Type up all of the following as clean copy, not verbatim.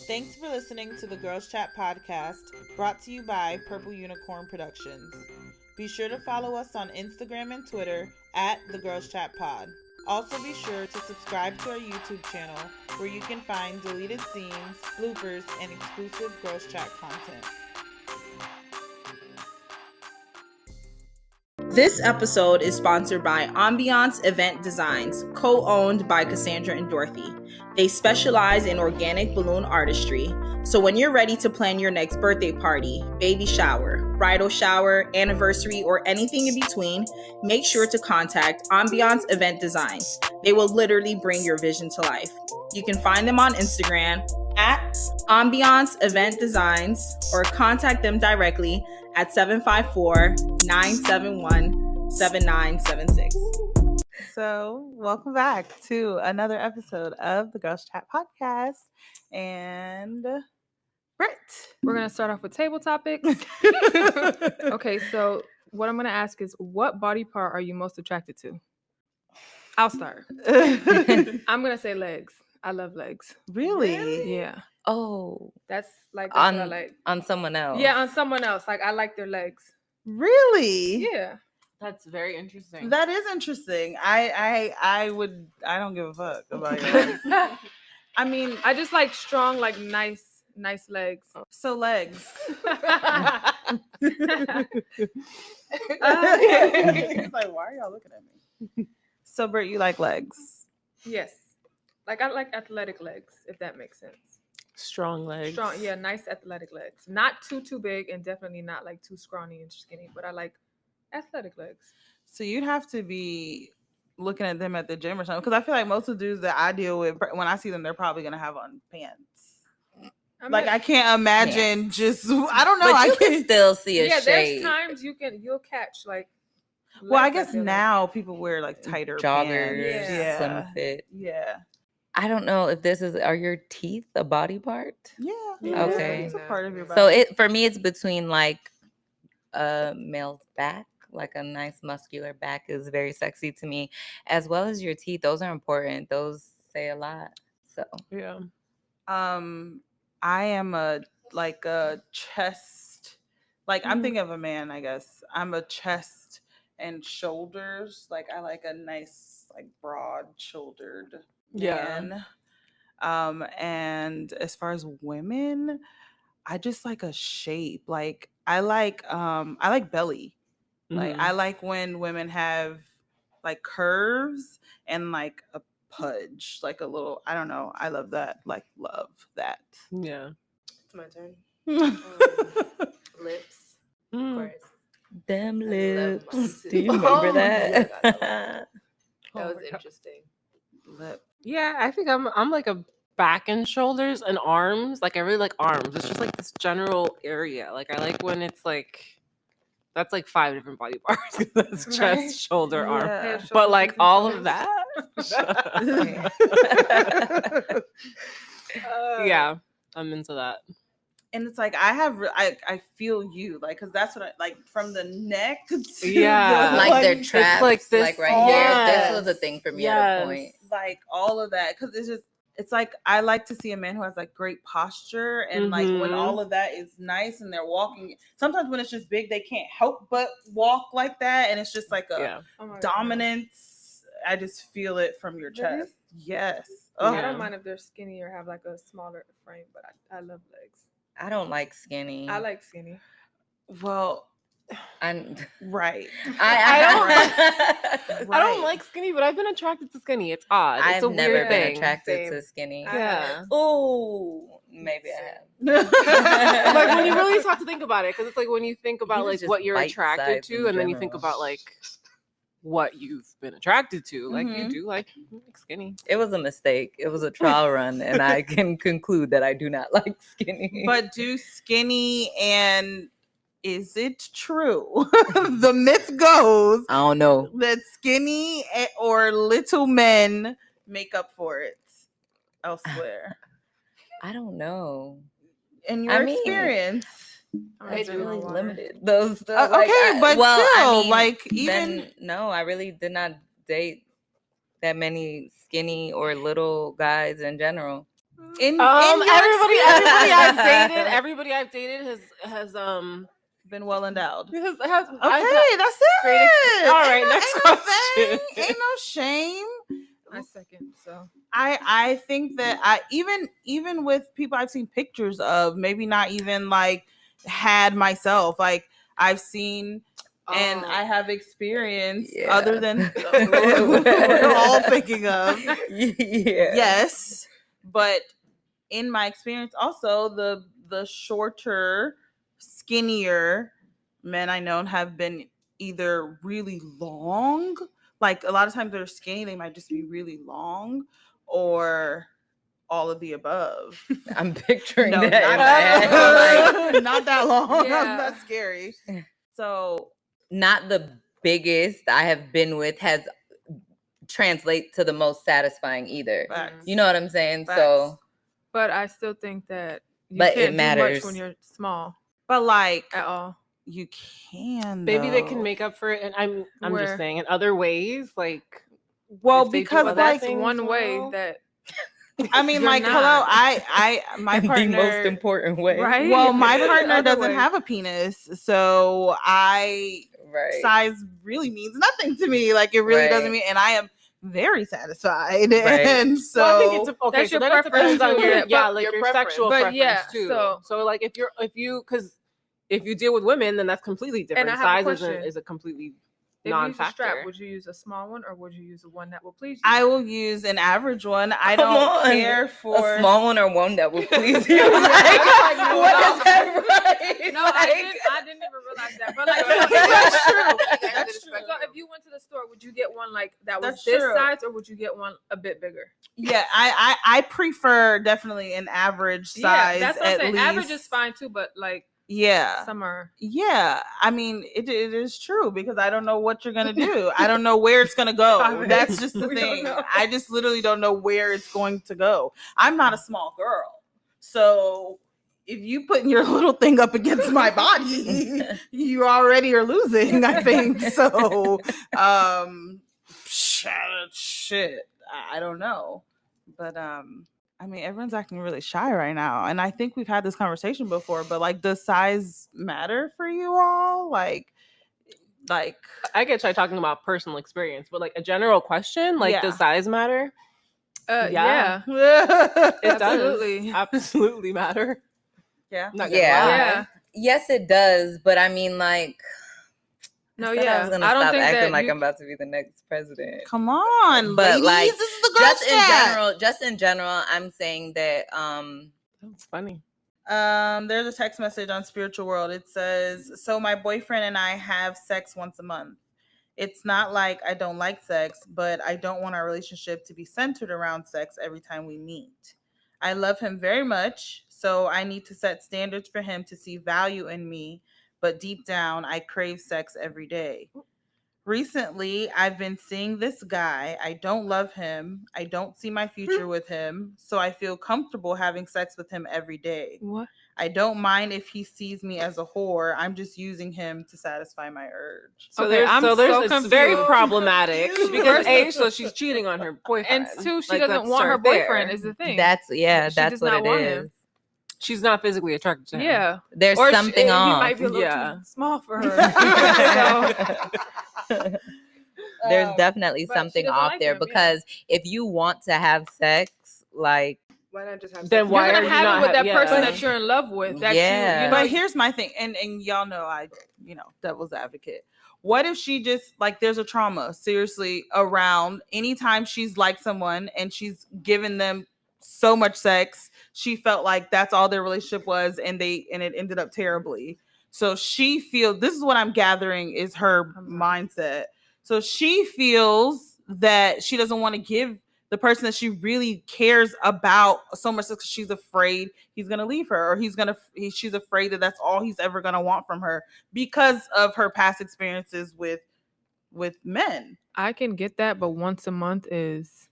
Thanks for listening to the Girls Chat podcast, brought to you by Purple Unicorn Productions. Be sure to follow us on Instagram and Twitter at the Girls Chat Pod. Also be sure to subscribe to our YouTube channel where you can find deleted scenes, bloopers, and exclusive Girls Chat content. This episode is sponsored by Ambiance Event Designs, co-owned by Cassandra and Dorothy. They specialize in organic balloon artistry, so when you're ready to plan your next birthday party, baby shower, bridal shower, anniversary, or anything in between, make sure to contact Ambiance Event Designs. They will literally bring your vision to life. You can find them on Instagram at Ambiance Event Designs or contact them directly at 754-971-7976. So, welcome back to another episode of the Girls Chat podcast. And Britt. We're going to start off with table topics. Okay, so what I'm going to ask is, what body part are you most attracted to? I'll start. I'm going to say legs. I love legs. Really? Yeah. Oh. That's what on I like. On someone else. Yeah, on someone else. Like, I like their legs. Really? Yeah. That's very interesting. That is interesting. I don't give a fuck about your legs. I mean, I just like strong, like nice legs. So legs. It's like, why are y'all looking at me? So Britt, you like legs? Yes. Like, I like athletic legs, if that makes sense. Strong legs. Strong, yeah, nice athletic legs. Not too big and definitely not like too scrawny and skinny, but I like athletic legs. So you'd have to be looking at them at the gym or something, because I feel like most of the dudes that I deal with, when I see them, they're probably gonna have on pants. I can't imagine just. I don't know. But I can still see a there's shade. times you'll catch like. Well, I guess now people wear like tighter joggers, pants. slim fit. Yeah. I don't know if are your teeth a body part? Yeah. Okay. It's a part of your body. So for me, it's between like a male's back. Like a nice muscular back is very sexy to me, as well as your teeth. Those are important. Those say a lot. So yeah. I am a chest. Like I'm thinking of a man, I guess. I'm a chest and shoulders. Like I like a nice, like broad-shouldered man. And as far as women, I just like a shape. Like I like belly. Like I like when women have like curves and like a pudge, like a little, I don't know. I love that. Like love that. Yeah. It's my turn. Lips. Of course. Them lips. Do you remember that? That was interesting. Lip. Yeah, I think I'm like a back and shoulders and arms. Like I really like arms. It's just like this general area. Like I like when it's like that's like 5 different body parts. That's chest, shoulder, arm. Yeah. But like all of that. Yeah, I'm into that. And it's like I feel you, like, because that's what I like, from the neck to like their traps, like this, like right here. This was a thing for me at a point. Like all of that, because it's like I like to see a man who has like great posture, and like when all of that is nice and they're walking. Sometimes when it's just big, they can't help but walk like that, and it's just like a dominance. I just feel it from your chest. Yes. I don't mind if they're skinny or have like a smaller frame, but I love legs. I don't like skinny. I like skinny. Well, right. I don't like skinny, but I've been attracted to skinny. It's odd. It's I've never weird been thing. attracted to skinny. Yeah. Oh, maybe I have. Like when you really start to think about it, because it's like when you think about like what you're attracted to, and then you think about like what you've been attracted to. Like you do like skinny. It was a mistake. It was a trial run, and I can conclude that I do not like skinny. But do skinny and is it true? The myth goes, I don't know, that skinny or little men make up for it elsewhere. I don't know. In your experience, it's really limited. Those okay, even no, I really did not date that many skinny or little guys in general. Everybody everybody I've dated has been well endowed. okay, that's it. All right, next Ain't question. Ain't no shame. I second. So I think that even with people I've seen pictures of, maybe not even like had myself, like I've seen and I have experienced other than we're all thinking of. Yes, but in my experience, also the shorter, skinnier men I know have been either really long, like a lot of times they're skinny, they might just be really long, or all of the above. I'm picturing No, that. not in my head. that, not that long. Yeah. That's scary. So Not the biggest I have been with has translate to the most satisfying either. facts. You know what I'm saying? Facts. So, but I still think that you But it can't do matters. much when you're small But like at all. you can, Maybe they though. can make up for it, and I'm Where? just saying in other ways, like Well, if they do because other like That's things one way well. that I mean, You're like, not. hello, I my the partner. most important way. right. Well, my The partner other doesn't way. have a penis, so Right. size really means nothing to me. Like it really doesn't Right. mean, and I am very satisfied, Right. and so Well, I think it's okay. That's so your then it depends preference on too, your yeah, like your your preference. sexual But preference yeah, too. so- like if you because if you deal with women, then that's completely different. I have a Size question. is a completely If you use a non-factor. strap, would you use a small one or would you use the one that will please you? I will use an average one. I Come don't on. care for A small one or one that will please you. Yeah, Like, I was like, no, what no. is that right? No, Like- I didn't even realize that. But like, That's true. That's true. So if you went to the store, would you get one like that was That's this true. size, or would you get one a bit bigger? Yeah, I prefer definitely an average size. Yeah, that's what I'm at saying. least. Average is fine too, but like Yeah. some are. Yeah, I mean it is true because I don't know what you're gonna do. I don't know where it's gonna go. That's just the We don't thing. know. I just literally don't know where it's going to go. I'm not a small girl, so if you putting your little thing up against my body, you already are losing. I think so. Shit. I don't know, but I mean, everyone's acting really shy right now. And I think we've had this conversation before, but like, does size matter for you all? Like, I get shy talking about personal experience, but like a general question, like Yeah. does size matter? Yeah. It Absolutely. does absolutely matter. Yeah. Not gonna Yeah. lie. Yeah. Yes, it does. But I mean, like, No, I said I yeah. was gonna I don't stop think acting that like you- I'm about to be the next president. Come on, But, ladies. like, This is the girl Just in general, I'm saying that That's funny. There's a text message on Spiritual World. It says, so my boyfriend and I have sex once a month. It's not like I don't like sex, but I don't want our relationship to be centered around sex every time we meet. I love him very much, so I need to set standards for him to see value in me, but deep down, I crave sex every day. Recently, I've been seeing this guy. I don't love him. I don't see my future with him, so I feel comfortable having sex with him every day. What? I don't mind if he sees me as a whore. I'm just using him to satisfy my urge. So Okay, there's I'm so it's very confused. problematic Confused. because A, so she's cheating on her boyfriend. And two, she Like, doesn't let's want her start there. boyfriend. Is the thing. that's She that's does what not it want is. him. She's not physically attracted to him. Yeah. There's Or something he off. might be a little Yeah. too small for her. There's definitely but she something doesn't off like there him, yeah. because if you want to have sex, like, Why not just have Then sex? why You're are gonna you have not it with ha- that person yeah. that you're in love with. That Yeah. you know, But here's my thing, and y'all know I, devil's advocate. What if she just like there's a trauma seriously around anytime she's liked someone and she's given them so much sex, she felt like that's all their relationship was, and it ended up terribly. So she feels this is what I'm gathering is her mindset. So she feels that she doesn't want to give the person that she really cares about so much because she's afraid he's gonna leave her, or she's afraid that that's all he's ever gonna want from her because of her past experiences with men. I can get that, but once a month is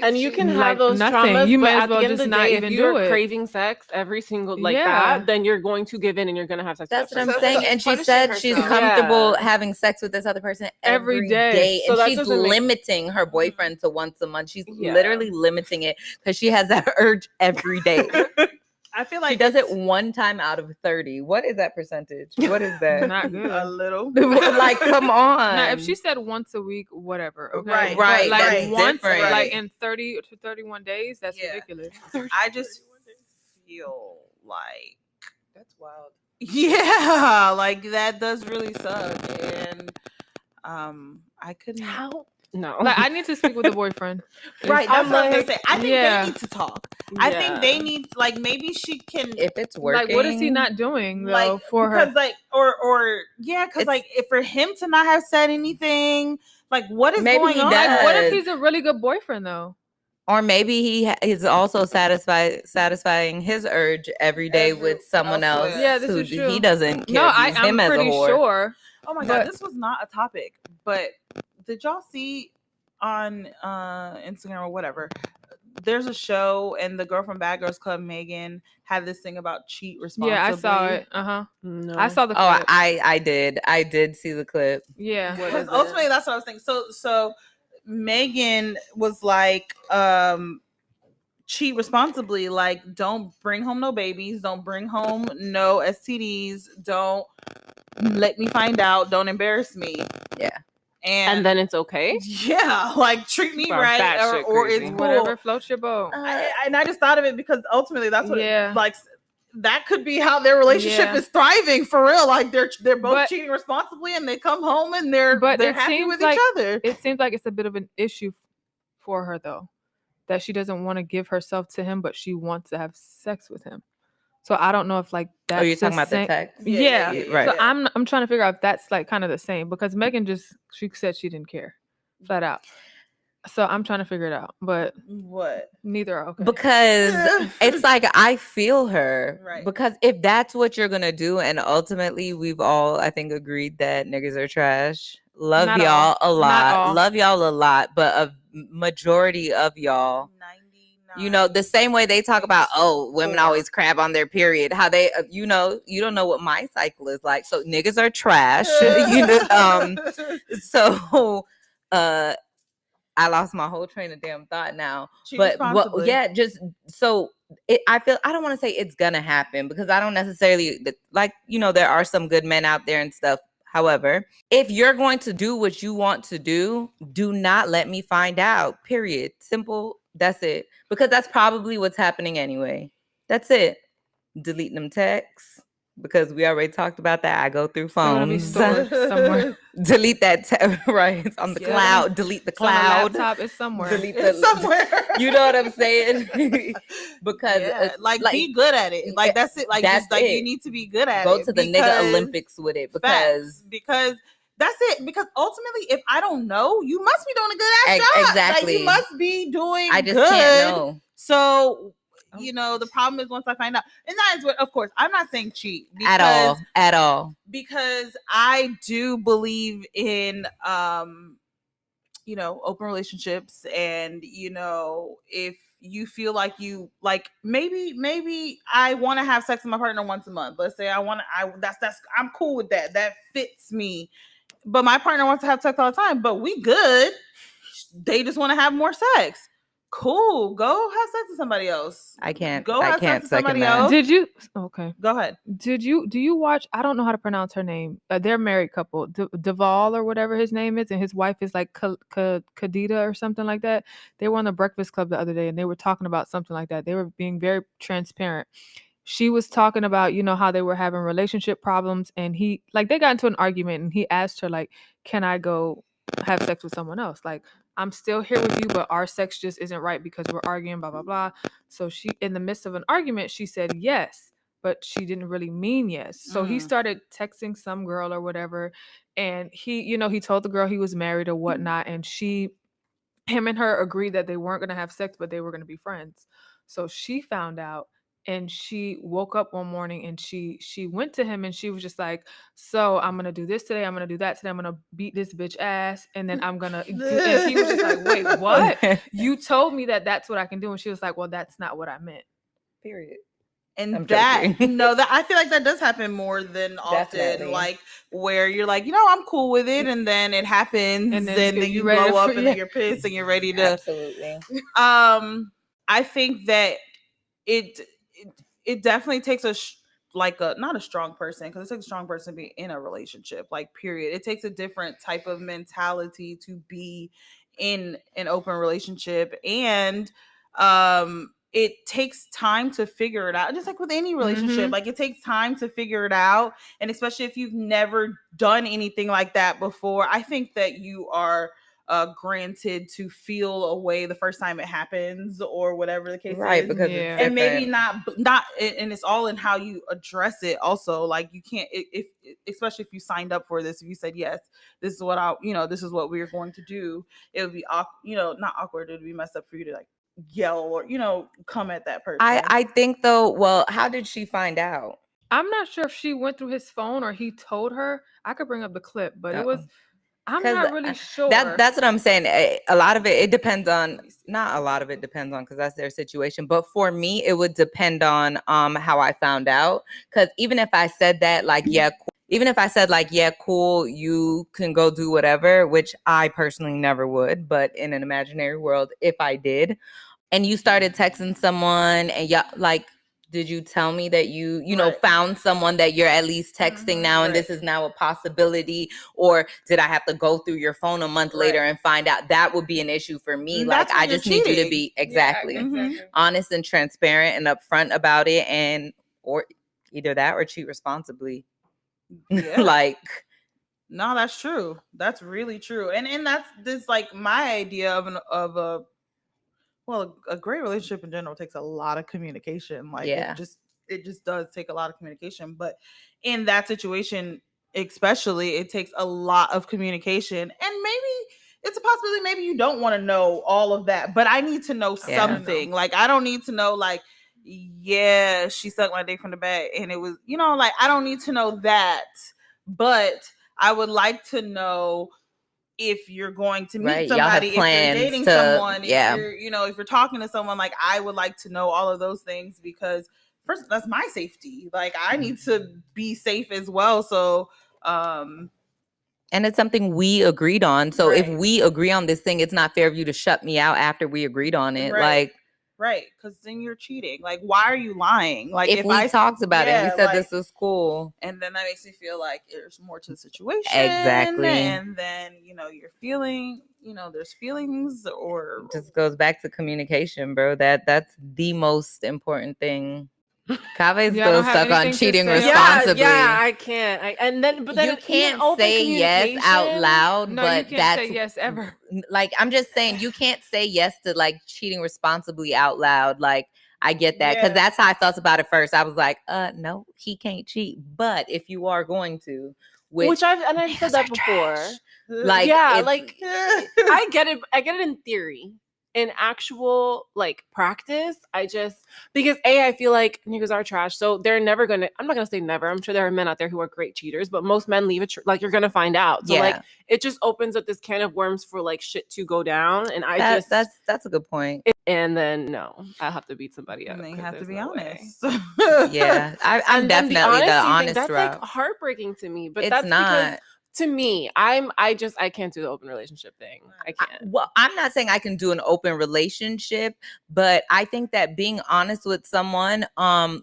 And you can like have those nothing. traumas, You but may as at well the end of just the not day, even if do you're it. craving sex every single like Yeah. that, then you're going to give in and you're going to have sex. that's with what that I'm person. saying. And she punishing said she's herself. comfortable Yeah. having sex with this other person Every every day. day. So And that she's doesn't make- limiting her boyfriend to once a month. She's Yeah. literally limiting it because she has that urge every day. I feel like She does it it's one time out of 30. What is that percentage? What is that? Not good. a little. Like, come on. Now, if she said once a week, whatever, okay, Right, But, right, like that's once, different. like in 30 to 31 days, that's Yeah. ridiculous. I just feel like That's wild. yeah, like that does really suck, and I couldn't. How? No. Like, I need to speak with the boyfriend. Right, that's I'm what I was like, gonna say. I think yeah. they need to talk. I think they need, like, maybe she can, If it's working, Like, what is he not doing though like, for because her? like, or yeah, because It's- like, if for him to not have said anything, like, what is Maybe going he on? does. Like, what if he's a really good boyfriend though? or maybe he is also satisfying his urge every day with someone else. elsewhere. Yeah, this who is true. he doesn't care. No, if he's I'm him as a pretty whore. sure. Oh my But- god, this was not a topic, but did y'all see on Instagram or whatever? There's a show, and the girl from Bad Girls Club, Megan, had this thing about cheat responsibly. Yeah, I saw it. No. I saw the Oh, clip. I did see the clip. Yeah. What Because is it? ultimately, that's what I was thinking. So Megan was like, cheat responsibly. Like, don't bring home no babies. Don't bring home no STDs. Don't let me find out. Don't embarrass me. Yeah. And then it's okay. yeah, like treat me Wow, right, batshit or crazy. it's cool. Whatever floats your boat. And I just thought of it because ultimately that's what Yeah. like that could be how their relationship Yeah. is thriving for real. Like they're both But- cheating responsibly, and they come home and they're But it happy seems with like- each other. It seems like it's a bit of an issue for her though, that she doesn't want to give herself to him, but she wants to have sex with him. So I don't know if like that's Oh, you're talking about the same. text? Yeah. Right. So I'm trying to figure out if that's like kind of the same, because Megan she said she didn't care, flat out. So I'm trying to figure it out, but What? neither are okay. Because it's like I feel her. Right. Because if that's what you're gonna do, and ultimately we've all, I think, agreed that niggas are trash. Love Not y'all all. a Not lot. all. Love y'all a lot, but a majority of y'all, 99. you know, the same way they talk about, oh, women Four. always crab on their period. How they, you know, you don't know what my cycle is like. So niggas are trash. You know, so I lost my whole train of damn thought now. Cheat But responsibly. yeah, just so I feel, I don't want to say it's gonna happen, because I don't necessarily, like, you know, there are some good men out there and stuff. However, if you're going to do what you want to do not let me find out. Period. Simple. That's it. Because that's probably what's happening anyway. That's it. Delete them texts, because we already talked about that. I go through It's gonna be phones. stored somewhere. Delete that right. It's on the Yeah. cloud. Delete the It's on a cloud. laptop. It's somewhere. Delete It's the somewhere. You know what I'm saying? Because Yeah, like be good at it. Like that's it. Like that's just like it. you need to be good at go it. to the nigga because- Olympics with it, Facts. because Because that's it. Because ultimately, if I don't know, you must be doing a good ass Ex- job. exactly. Like you must be doing I just good. can't know. So you know, the problem is once I find out, and that is what, of course, I'm not saying cheat At all. because I do believe in you know, open relationships, and you know, if you feel like you like maybe I want to have sex with my partner once a month. Let's say that's I'm cool with that. That fits me. But my partner wants to have sex all the time, but we good. They just want to have more sex. Cool. Go have sex with somebody else. I can't. Go I have sex can't with second somebody that. else. Did you? Okay. Go ahead. Do you watch? I don't know how to pronounce her name. They're a married couple, Duvall or whatever his name is, and his wife is like Kadita or something like that. They were on the Breakfast Club the other day, and they were talking about something like that. They were being very transparent. She was talking about, you know, how they were having relationship problems, and they got into an argument, and he asked her like, "Can I go have sex with someone else? Like, I'm still here with you, but our sex just isn't right because we're arguing, blah, blah, blah." So she, in the midst of an argument, she said yes, but she didn't really mean yes. So he started texting some girl or whatever. And he told the girl he was married or whatnot. And him and her agreed that they weren't going to have sex, but they were going to be friends. So she found out. And she woke up one morning and she went to him and she was just like, "So I'm going to do this today. I'm going to do that today. I'm going to beat this bitch ass. And then I'm going to do," and he was just like, "Wait, what? You told me that that's what I can do." And she was like, "Well, that's not what I meant." Period. And I'm that joking. that I feel like that does happen more than often. Definitely. Like where you're like, you know, I'm cool with it, and then it happens, And and then then you you ready blow up, for- and yeah. then you're pissed, and you're ready to. Absolutely. I think that it definitely takes not a strong person, because it takes a strong person to be in a relationship, like, period. It takes a different type of mentality to be in an open relationship, and it takes time to figure it out, just like with any relationship. Like, it takes time to figure it out, and especially if you've never done anything like that before, I think that you are granted to feel a way the first time it happens, or whatever the case Right, is. because Yeah. it's And maybe different. not, and it's all in how you address it also. Like, you can't, if especially if you signed up for this, if you said, yes, this is what this is what we're going to do, it would be not awkward, it would be messed up for you to, like, yell or come at that person. I think though, well, how did she find out? I'm not sure if she went through his phone or he told her. I could bring up the clip, but it was. I'm 'Cause, not really sure. That's what I'm saying. A lot of it depends on, not a lot of it depends on, because that's their situation. But for me, it would depend on how I found out. Because even if I said that, like, yeah, cool. Even if I said, like, yeah, cool, you can go do whatever, which I personally never would, but in an imaginary world, if I did, and you started texting someone, and like, did you tell me that you Right. found someone that you're at least texting now, and Right. this is now a possibility? Or did I have to go through your phone a month later and find out? That would be an issue for me. Like, That's when I you're just need you to cheating. be exactly exactly. honest and transparent and upfront about it, and or either that or cheat responsibly. Yeah. Like, no, that's true. That's really true. And that's this, like, my idea of a great relationship in general takes a lot of communication. Like, Yeah. it just does take a lot of communication. But in that situation, especially, it takes a lot of communication. And maybe it's a possibility, maybe you don't want to know all of that, but I need to know Yeah. something. Like, I don't need to know, like, yeah, she sucked my dick from the back and it was, like, I don't need to know that. But I would like to know, if you're going to meet Right, y'all have somebody, if you're plans dating to- someone, yeah. if you're, if you're talking to someone, like, I would like to know all of those things, because first, that's my safety. Like, I need to be safe as well. So, and it's something we agreed on. So if Right. we agree on this thing, it's not fair of you to shut me out after we agreed on it. Right. Like, right, because then you're cheating. Like, why are you lying? Like, if we talked about it, and we said this is cool, and then that makes me feel like there's more to the situation. Exactly. And then, you're feeling, there's feelings, or just goes back to communication, bro. That's the most important thing. Kaveh is Yeah, I don't still have stuck on anything to cheating say. responsibly. Yeah, I can't. But then You can't even open say yes out communication- loud, No, but you can't that's say yes ever. like, I'm just saying, you can't say yes to, like, cheating responsibly out loud. Like, I get that, because Yeah. that's how I felt about it first. I was like, no, he can't cheat. But if you are going to, which I've said that before. Like, yeah, it's- like I get it in theory. In actual, like, practice, because I feel like niggas are trash, so they're never gonna, I'm not gonna say never, I'm sure there are men out there who are great cheaters, but most men leave it like, you're gonna find out. So like, it just opens up this can of worms for, like, shit to go down, and that's a good point. And then no, I'll have to beat somebody up. and then you 'cause have to there's be no way. honest. Yeah, I'm And then definitely the honesty thing, honest that's route. like heartbreaking to me, but It's that's not. because to me, I can't do the open relationship thing. I can't. Well, I'm not saying I can do an open relationship, but I think that being honest with someone,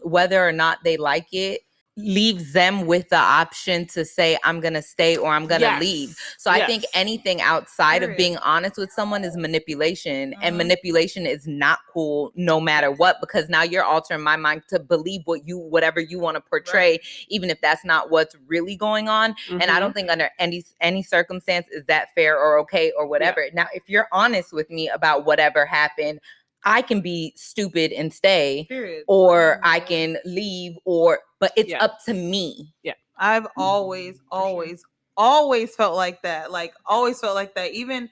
whether or not they like it, leaves them with the option to say, I'm gonna stay or I'm gonna leave. So I think anything outside of being honest with someone is manipulation, and manipulation is not cool no matter what, because now you're altering my mind to believe whatever you want to portray, even if that's not what's really going on. And I don't think under any circumstance is that fair or okay or whatever. Now, if you're honest with me about whatever happened, I can be stupid and stay, Period. or I can leave, but it's up to me. Yeah. I've always felt like that. Like, always felt like that. Even,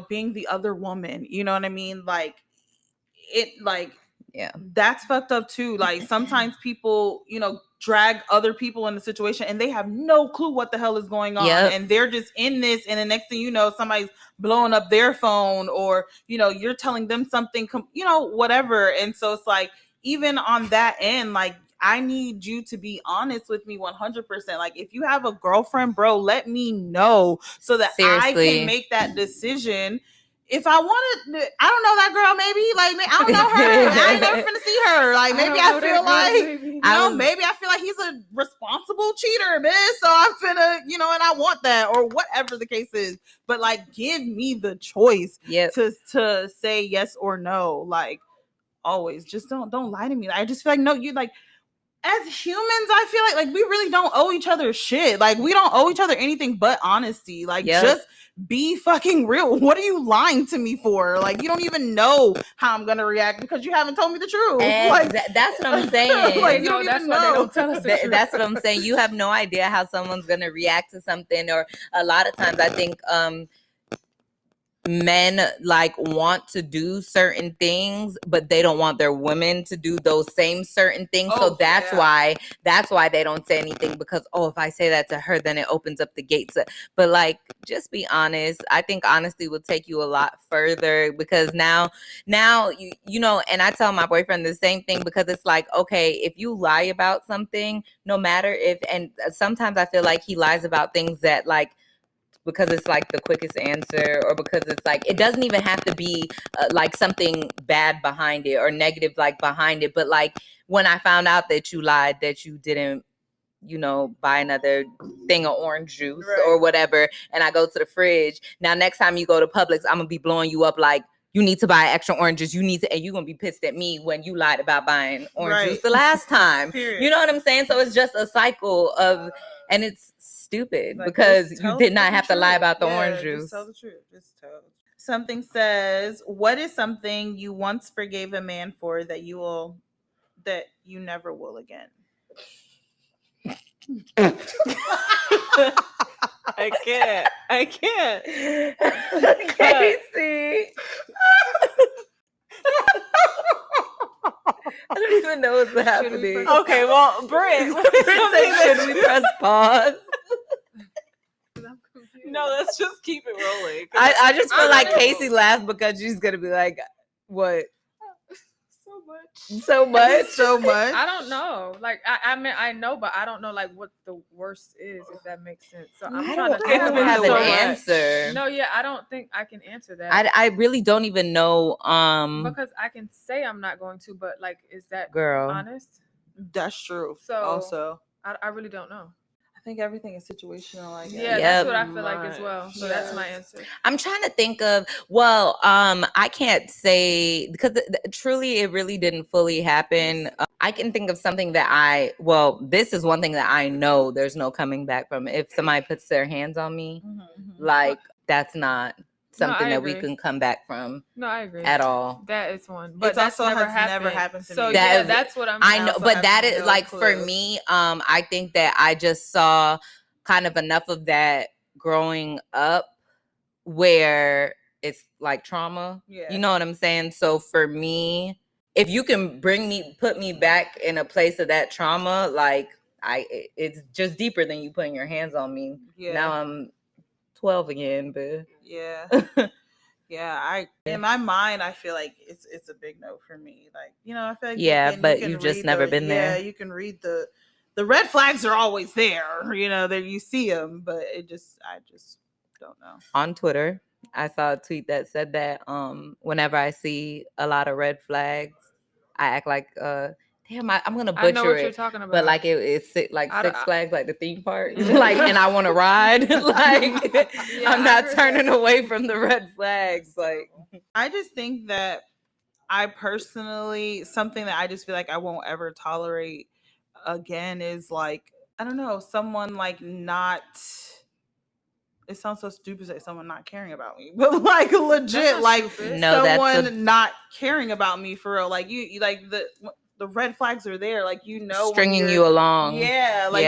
being the other woman, you know what I mean? Like, that's fucked up too. Like, sometimes people, drag other people in the situation and they have no clue what the hell is going on. And they're just in this, and the next thing you know, somebody's blowing up their phone, or, you're telling them something, whatever. And so it's like, even on that end, like, I need you to be honest with me 100%. Like, if you have a girlfriend, bro, let me know so that I can make that decision. if I wanted, I don't know that girl. Maybe like I don't know her. I ain't never finna see her. Like maybe I feel like maybe I feel like he's a responsible cheater, bitch. So I'm finna, and I want that or whatever the case is. But like, give me the choice to say yes or no. Like always, just don't lie to me. I just feel like no, you like. As humans, I feel like we really don't owe each other shit. Like we don't owe each other anything but honesty. Like just be fucking real. What are you lying to me for? Like you don't even know how I'm gonna react because you haven't told me the truth. Like that's what I'm saying. Like you don't even know. They don't tell us the truth. That's what I'm saying. You have no idea how someone's gonna react to something, or a lot of times I think men like want to do certain things, but they don't want their women to do those same certain things. So that's why they don't say anything, because if I say that to her, then it opens up the gates. But like, just be honest. I think honesty will take you a lot further, because now and I tell my boyfriend the same thing, because it's like, okay, if you lie about something, no matter if, and sometimes I feel like he lies about things that like, because it's like the quickest answer, or because it's like, it doesn't even have to be like something bad behind it or negative like behind it. But like when I found out that you lied, that you didn't, buy another thing of orange juice or whatever, and I go to the fridge. Now, next time you go to Publix, I'm gonna be blowing you up like, you need to buy extra oranges. You need to, and you're gonna be pissed at me when you lied about buying orange juice the last time. You know what I'm saying? So it's just a cycle of, and it's stupid because you did not have to lie about the orange juice. Just tell the truth. Just tell. Something says, what is something you once forgave a man for that you never will again? I can't. Casey. I don't even know what's happening. Okay, well, Britt, should we press pause? No, let's just keep it rolling. I just feel like Casey laughed because she's gonna be like, what? So much. I don't know. Like I mean, I know, but I don't know like what the worst is, if that makes sense. So I don't have an answer. No, yeah, I don't think I can answer that. I really don't even know. Because I can say I'm not going to, but like, is that honest? That's true. So also, I really don't know. I think everything is situational. Like that's what I feel like as well. So that's my answer. I'm trying to think of, I can't say, because truly it really didn't fully happen. I can think of something that this is one thing that I know there's no coming back from. If somebody puts their hands on me, like that's not something that we can come back from. No, I agree. At all. That is one. But that's also never happened to me. So that's what I know. But that is like, for me, I think that I just saw kind of enough of that growing up where it's like trauma. Yeah. You know what I'm saying? So for me, if you can put me back in a place of that trauma, like it's just deeper than you putting your hands on me. Yeah. Now I'm 12 again, but in my mind I feel like it's a big no for me. Like, I feel like but you just never been there. Yeah, you can read the red flags are always there. There you see them, but I just don't know. On Twitter, I saw a tweet that said that whenever I see a lot of red flags, I act like I'm gonna butcher I know what it, you're talking about. But like it's like Six Flags, like the theme park, like, and I want to ride. Like, I'm not turning away from the red flags. Like, I just think that I personally, something that I just feel like I won't ever tolerate again is like, I don't know, someone like not. It sounds so stupid to say someone not caring about me, but like legit, like someone not caring about me for real. Like you like the red flags are there. Like, stringing you along. Yeah. Like,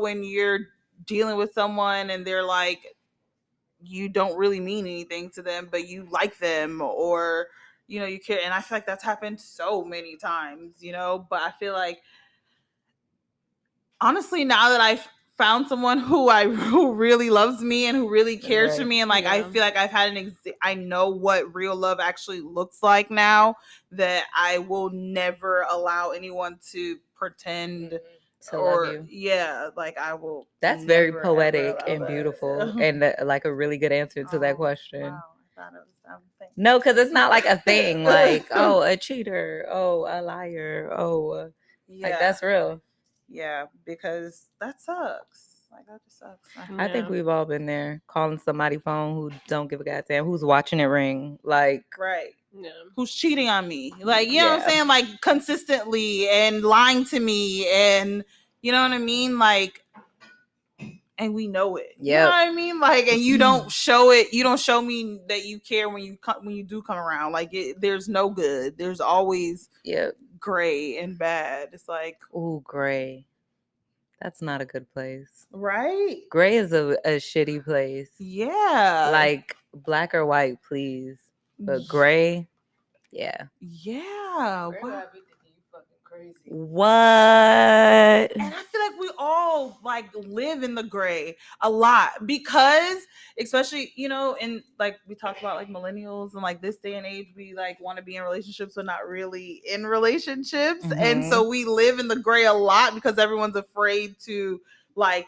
when you're dealing with someone and they're like, you don't really mean anything to them, but you like them, or, you care. And I feel like that's happened so many times, but I feel like, honestly, now that I've found someone who really loves me and who really cares for me, and like I feel like I've had I know what real love actually looks like now, that I will never allow anyone to pretend to love you. Yeah, like I will. That's very poetic and beautiful, and like a really good answer to that question. Wow. thought it was something. No, because it's not like a thing. Like, oh, a cheater. Oh, a liar. Oh, Yeah. like that's real. Yeah, because that sucks. Like that just sucks. I think Yeah. we've all been there, calling somebody phone who don't give a goddamn, who's watching it ring. Like, Right. Yeah. Who's cheating on me? Like, you know what I'm Yeah. saying? Like consistently and lying to me, and you know what I mean? Like, and we know it. You know Yep. what I mean? Like, and you don't show it. You don't show me that you care when you do come around. Like, there's no good. There's always yep. gray and bad. It's like, Ooh, gray. That's not a good place. right? Gray is a shitty place. Yeah. Like black or white, please. But gray, yeah. Yeah. Wow. What? And I feel like we all like live in the gray a lot because, especially, you know, and like we talked about like millennials and like this day and age, we like want to be in relationships but not really in relationships. And so we live in the gray a lot because everyone's afraid to like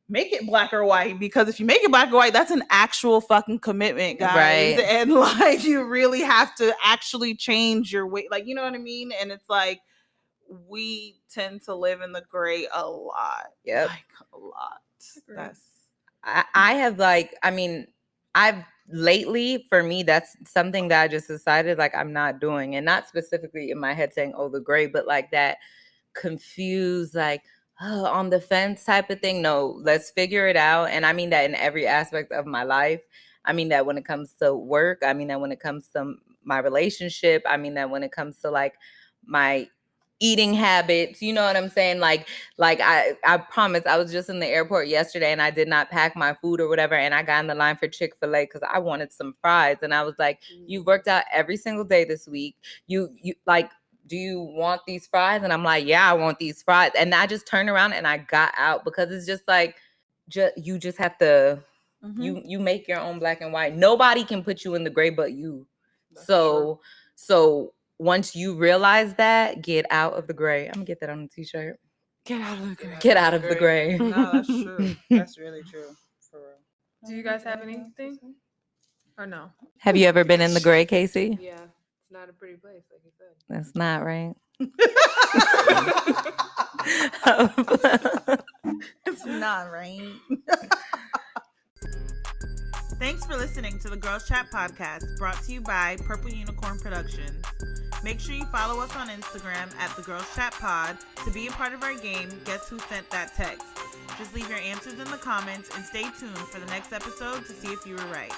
make it black or white, because if you make it black or white, that's an actual fucking commitment, guys. Right. And like you really have to actually change your way, like, you know what I mean? And it's like we tend to live in the gray a lot. Yep. Like a lot. That's I have like, I mean, I've lately, for me, that's something that I just decided like I'm not doing, and not specifically in my head saying, oh, the gray, but like that confused, like, oh, on the fence type of thing. No, let's figure it out. And I mean that in every aspect of my life. I mean that when it comes to work. I mean that when it comes to my relationship. I mean that when it comes to like my eating habits, you know what I'm saying? Like I promise, I was just in the airport yesterday and I did not pack my food or whatever, and I got in the line for Chick-fil-A because I wanted some fries, and I was like, you've worked out every single day this week. You like, do you want these fries? And I'm like, yeah, I want these fries. And I just turned around and I got out, because it's just like, you just have to, you make your own black and white. Nobody can put you in the gray but you. That's So once you realize that, get out of the gray. I'm gonna get that on a t-shirt. Get out of the gray. Get out of the gray. no, that's true. That's really true. For real. Do you guys have anything? Or no? Have you ever been in the gray, Casey? Yeah. It's not a pretty place, like you said. That's not right. It's not right. Thanks for listening to the Girls Chat Podcast, brought to you by Purple Unicorn Productions. Make sure you follow us on Instagram at the Girls Chat Pod to be a part of our game, Guess Who Sent That Text? Just leave your answers in the comments and stay tuned for the next episode to see if you were right.